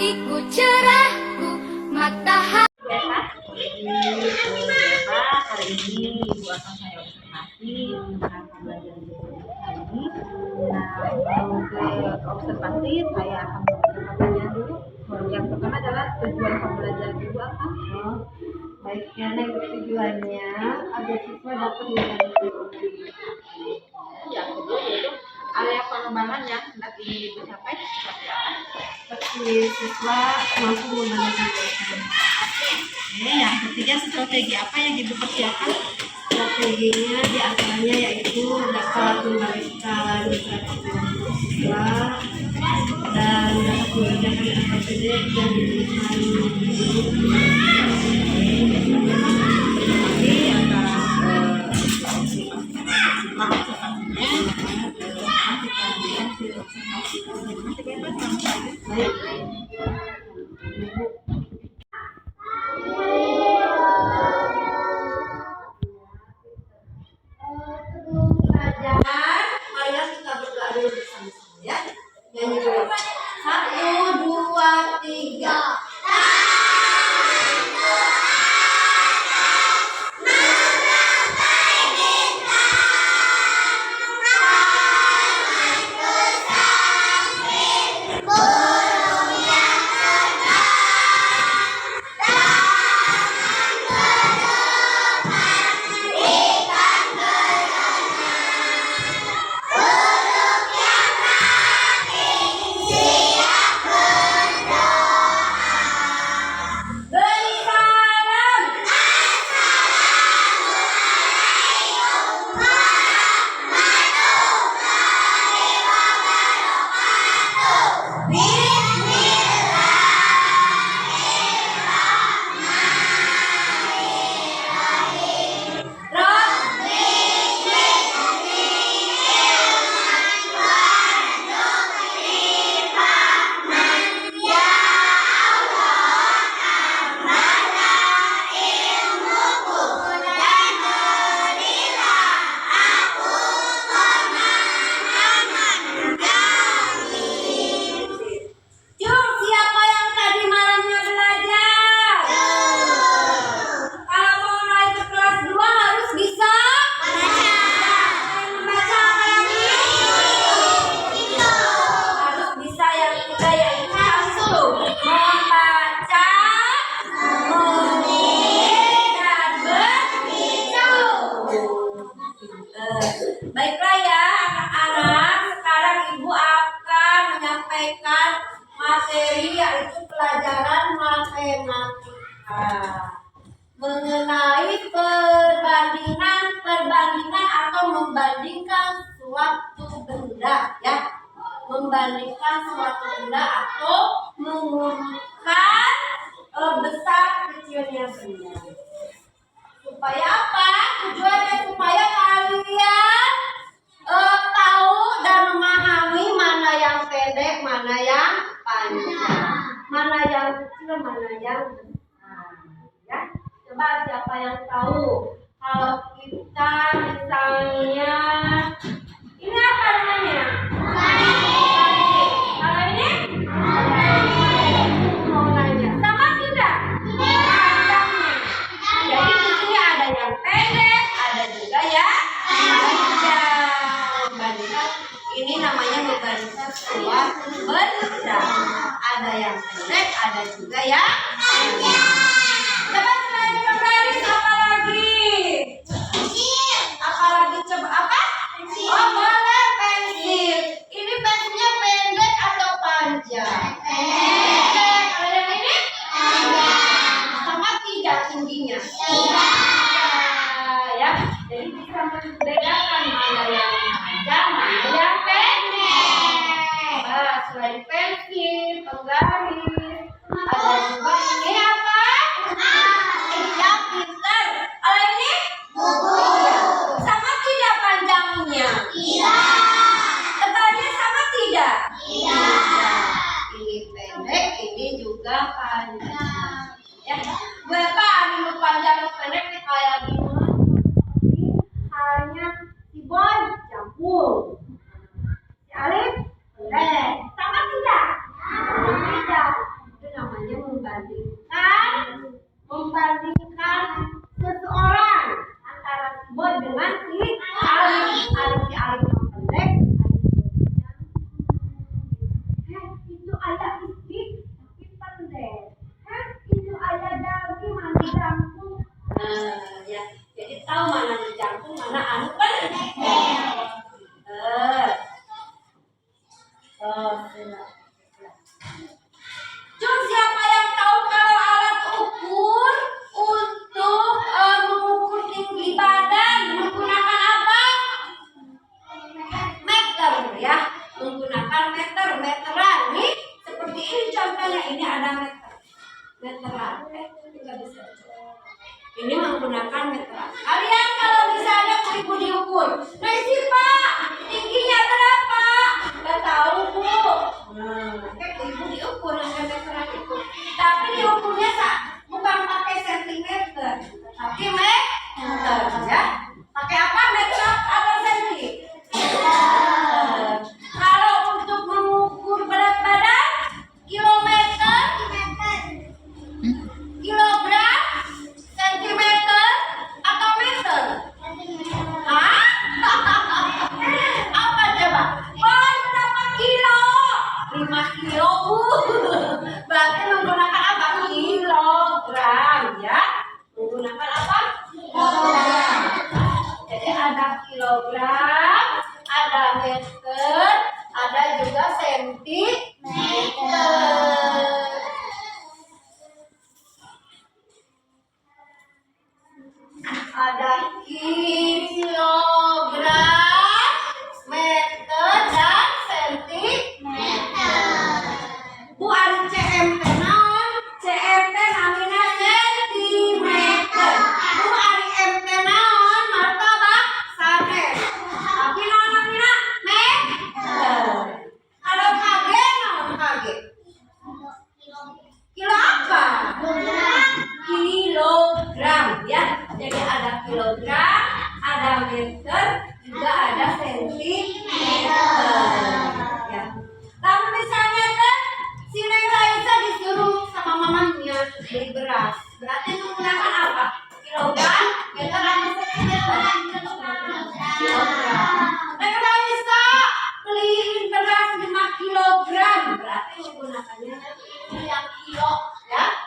hatiku cerahku matahari. Hari ini Ibu akan saya observasi tentang pembelajaran hari ini. Nah, sebelum ke observasi, saya akan membaca pertanyaan dulu. Yang pertama adalah tujuan pembelajaran Ibu apa? Baik, karena tujuannya agar siswa dapat menjalani Yang kedua yaitu area pengembangan yang hendak ingin Ibu capai seperti apa? seperti siswa mampu membangun. Yang ketiga, strategi apa yang Ibu persiapkan? Strateginya diantaranya yaitu dapat memberikan siswa dan dapat mengerjakan APD yang diberikan guru. Sebelum pelajaran, marilah kita berdoa dulu bersama-sama ya. Nyanyi dulu. 1, 2, 3. Baiklah ya anak-anak, sekarang Ibu akan menyampaikan materi yaitu pelajaran matematika mengenai perbandingan atau membandingkan suatu benda ya, membandingkan suatu benda atau mengumpulkan besar kecilnya benda. Supaya apa? Tujuannya supaya kalian tahu dan memahami mana yang pendek, mana yang panjang, mana yang kecil, mana yang besar. Ya, coba siapa yang tahu? Kalau kita misalnya, ini apa namanya? Kalau ini? Mau nanya, sama tidak? Panjangnya. Jadi di sini ada yang pendek, ada juga yang panjang. Bandingkan, ini namanya membandingkan suatu benda. Ada yang pendek, ada juga yang panjang. Coba selain pembaris apa lagi? Apa lagi coba apa? Oh boleh pensil. Ini pensilnya pendek atau panjang? Pendek. Kalau yang ini? Sama tidak tingginya? Ya, jadi bisa membedakan mana yang panjang, mana yang pendek. Selain pensil, penggaris, ada juga ini apa? Ya, pintar. Kalau ini? Buku. Sama tidak panjangnya? Tidak. Tebalnya sama tidak? Tidak. Ini pendek, ini juga panjang. Ya, berapa ini panjang pendek kayak gimana? Hanya si Boy campur. Si Alif pendek. Sama tidak? Tidak. membandingkan seseorang antara si Boy dengan si Alif. Si Alif yang pendek, itu ayah istri tapi pendek. Itu ayah daging mandi jangkung. Ya, jadi tahu mana jangkung, mana anu pendek. Cuma siapa yang tahu kalau alat ukur untuk mengukur tinggi badan menggunakan apa? Meter ya, menggunakan meteran. Nih seperti ini contohnya, ini ada meteran. Juga bisa. Ini menggunakan meteran. Kalian kalau misalnya ibu diukur, nah si Pak tingginya berapa? Nggak tahu Bu. Ibu diukur dengan meteran itu. Tapi diukurnya bukan pakai sentimeter, tapi meter ya. Pakai apa? Meter atau senti? Kalau untuk mengukur berat badan, kilometer, kilogram, sentimeter atau meter? Hah? Apa coba? Oh, berapa kilo? 5 kilo Bu. Berarti menggunakan apa? Kilogram ya. Menggunakan apa? Kilogram. Jadi ada kilogram, ada meter, ada juga sentimeter. Ada kilogram, meter, dan sentimeter. Bu ada CMT naon? CMT namina sentimeter. Bu ada MT naon? Martabak sanes. Tapi naon namina meter. Kalau KG naon KG? Kilo apa? Kilogram ya. Jadi ada kilogram, ada meter, juga ada sentimeter. Ya. Lalu misalnya kan si Neng Raisa disuruh sama mamanya beli beras, berarti menggunakan apa? Kilogram, meter, atau sentimeter? Kilogram. Neng Raisa beliin beras 5 kilogram, berarti menggunakannya yang kilo ya.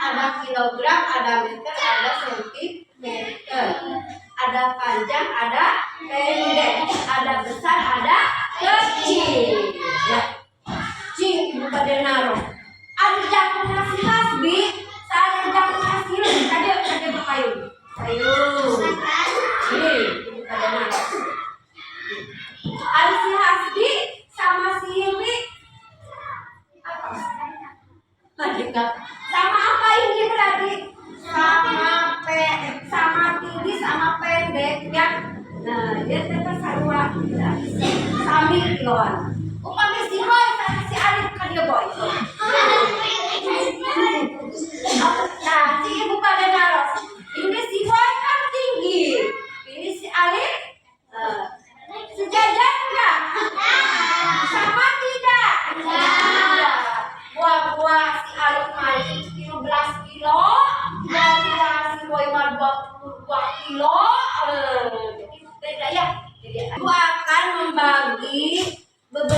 Ada kilogram, ada meter, ada sentimeter, ada panjang, ada pendek, ada besar, ada kecil. Ya, cing ibu pada naruh. Ada jangkung nasi hasbi, ada jangkung nasi tadi berpayung. Payung. Ini ibu pada naruh. Ada si hasbi sama si Hilmi. Apa? Sama apa ini berarti? Sama tinggi sama pendek ya. Nah, dia tetap sarua. Sami kiloan. Upami si Boy sama si Alif kan dia Boy. Nah, si ibu pada naros. Ini si Boy kan tinggi. Ini si Alif sejajar enggak? Sama tidak? Buah-buah si Alif maju 15 kilo, dan si Boy mah 22 kilo. Jadi beda ya. Jadi aku akan membagi beberapa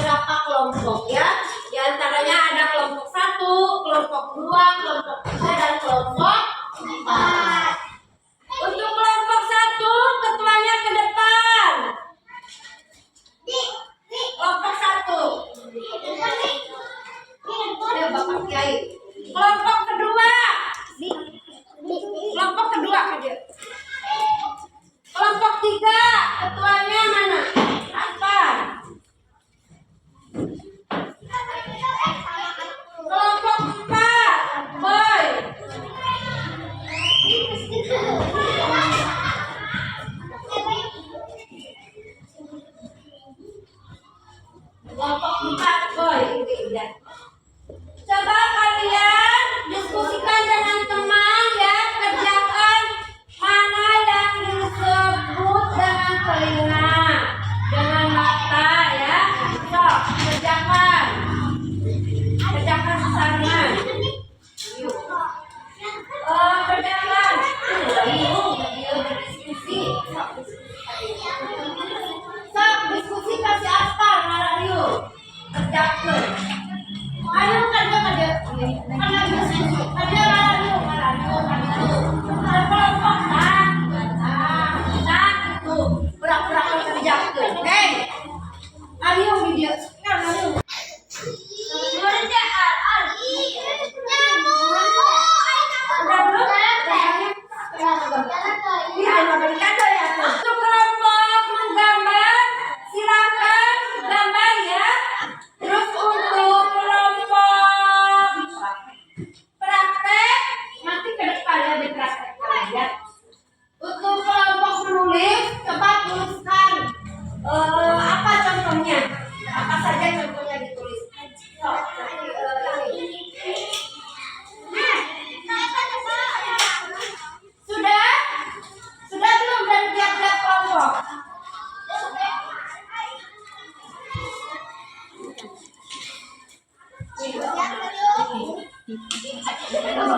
Sekarang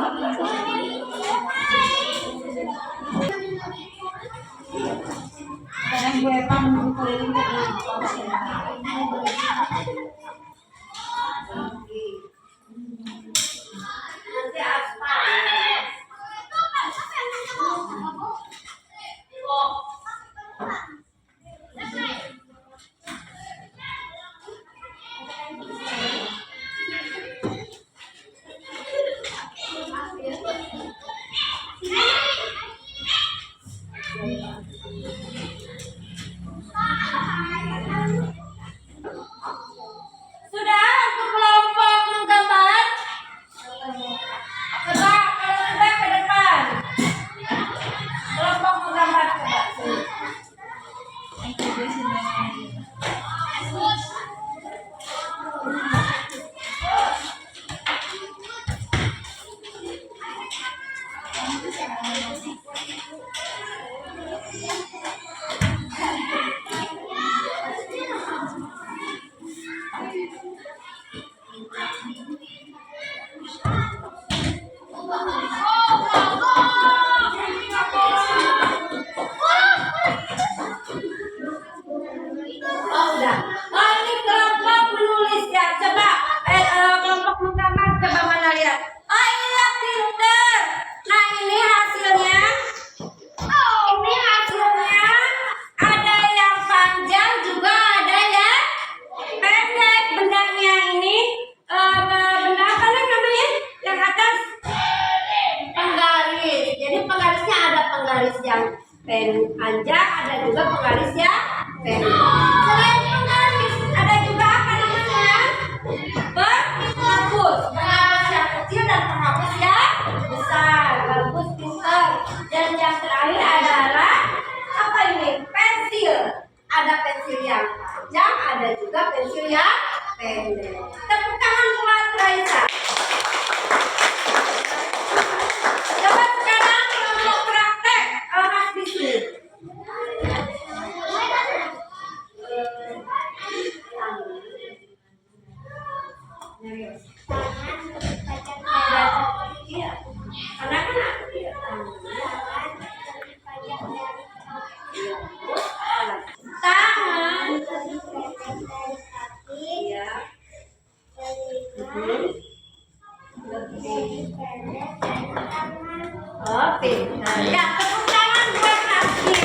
gue keliling ke Nanti aspal. Sudah untuk kelompok menggambar? Coba kalau sudah ke depan. Kelompok menggambar coba. Oh udah. Oh ini kelompok menulis ya. Coba kelompok menggambar coba mana lihat. Oh ini ya pinter. Nah ini hasilnya. Ini hasilnya ada yang panjang juga ada yang pendek. Bendanya ini benda apa nih namanya? Yang atas penggaris. Jadi penggarisnya ada penggaris yang panjang, ada juga penggaris yang pendek. Selain penggaris, ada juga apa namanya? Penghapus. Penghapus yang kecil dan penghapus yang besar. Bagus, pintar. Dan yang terakhir adalah apa ini? Pensil. Ada pensil yang panjang, ada juga pensil yang pendek. Tepuk tangan buat Raisa. Coba sekarang kelompok praktek Mas Bisnu. Iya. Karena kan tangan. Iya. Oh, pintar. Ya, tepuk tangan buat kaki.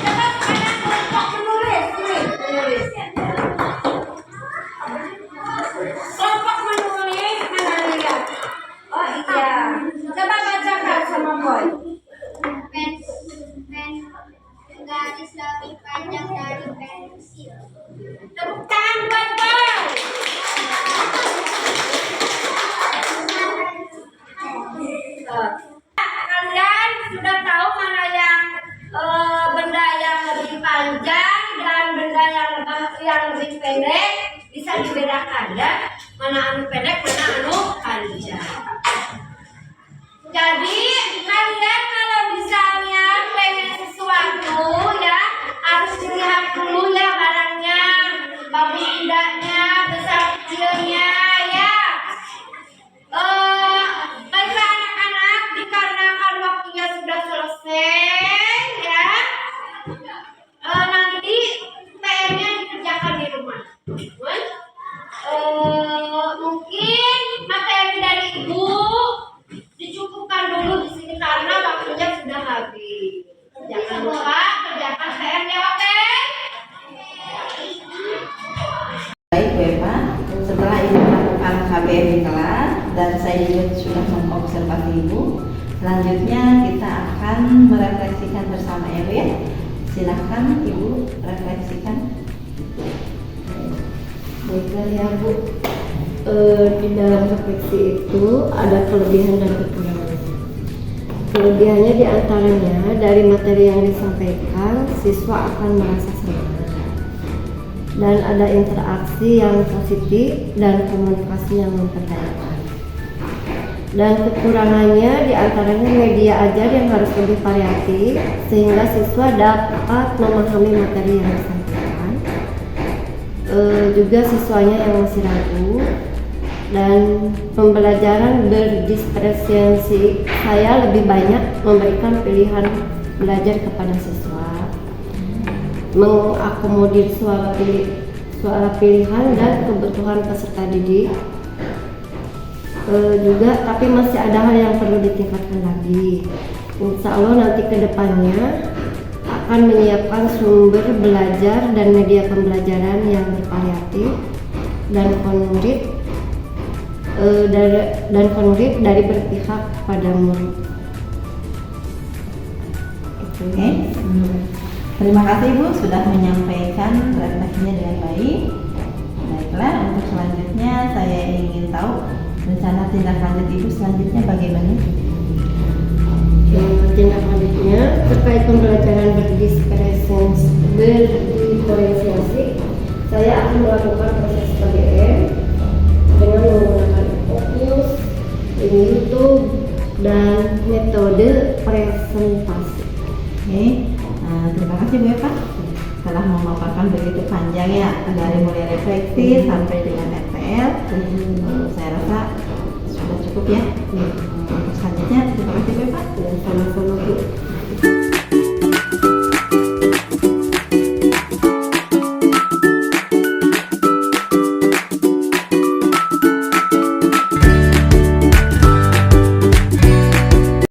Coba sekarang kelompok menulis. Kelompok menulis mana lihat? Oh iya. Coba bacakan sama Boy. Garis lebih panjang dari pensil. Tepuk tangan buat Boy. Kalian sudah tahu mana yang benda yang lebih panjang dan benda yang lebih pendek, bisa dibedakan ya, mana anu pendek mana anu panjang. Jadi kalian kalau misalnya pengen sesuatu ya harus dilihat dulu ya barangnya, bagus tidaknya, besar kecilnya ya. Baiklah anak-anak, dikarenakan waktunya sudah selesai ya, nanti PR-nya dikerjakan di rumah. Mungkin materi dari ibu dicukupkan dulu di sini karena waktunya sudah habis. Jangan lupa kerjakan PR-nya, oke? Baik Bu Eva, setelah Ibu melakukan KBM di kelas dan saya juga sudah mengobservasi Ibu, selanjutnya kita akan merefleksikan bersama ya Bu ya. Silahkan Ibu refleksikan. Baiklah ya Bu, di dalam refleksi itu ada kelebihan dan kekurangan. Kelebihannya diantaranya dari materi yang disampaikan, siswa akan merasa senang dan ada interaksi yang positif dan komunikasi yang memperdayakan. Dan kekurangannya diantaranya media ajar yang harus lebih variatif sehingga siswa dapat memahami materi yang disampaikan. Juga siswanya yang masih ragu dan pembelajaran berdiskresi. Saya lebih banyak memberikan pilihan belajar kepada siswa, mengakomodir suara pilihan dan kebutuhan peserta didik. Juga tapi masih ada hal yang perlu ditingkatkan lagi. Insya Allah nanti kedepannya akan menyiapkan sumber belajar dan media pembelajaran yang bervariatif dan konkret dari berpihak pada murid. Oke. Terima kasih Ibu sudah menyampaikan refleksinya dengan baik. Baiklah, untuk selanjutnya saya ingin tahu rencana tindak lanjut Ibu selanjutnya bagaimana? Tindak lanjutnya terkait pembelajaran berdiferensiasi, saya akan melakukan proses PDM dengan menggunakan fokus, YouTube, dan metode presentasi. Oke, terima kasih Bu Eva telah memaparkan begitu panjang ya, dari mulai refleksi sampai dengan RTL. Saya rasa sudah cukup ya. Untuk selanjutnya terima kasih Bu Eva. Dan sama-sama Bu.